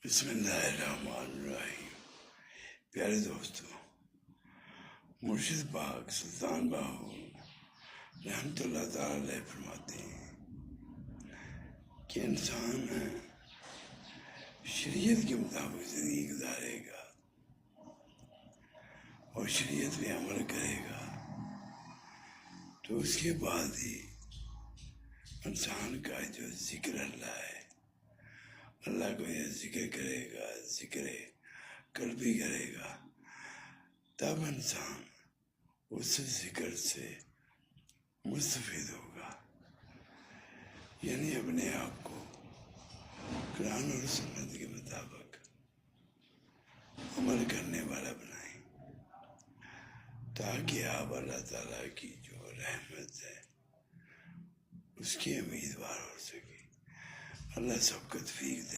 بسم اللہ الرحمن الرحیم۔ پیارے دوستوں، مرشد پاک سلطان باہو رحمۃ اللہ تعالی علیہ فرماتے ہیں کہ انسان شریعت کے مطابق زندگی گزارے گا اور شریعت پہ عمل کرے گا تو اس کے بعد ہی انسان کا جو ذکر اللہ ہے، اللہ کو یہ ذکر کرے گا، ذکر قلبی کرے گا، تب انسان اس ذکر سے مستفید ہوگا، یعنی اپنے آپ کو قرآن اور سنت کے مطابق عمل کرنے والا بنائیں، تاکہ آپ اللہ تعالیٰ کی جو رحمت ہے اس کی امیدوار ہو سکے۔ اللہ سب کو توفیق دے۔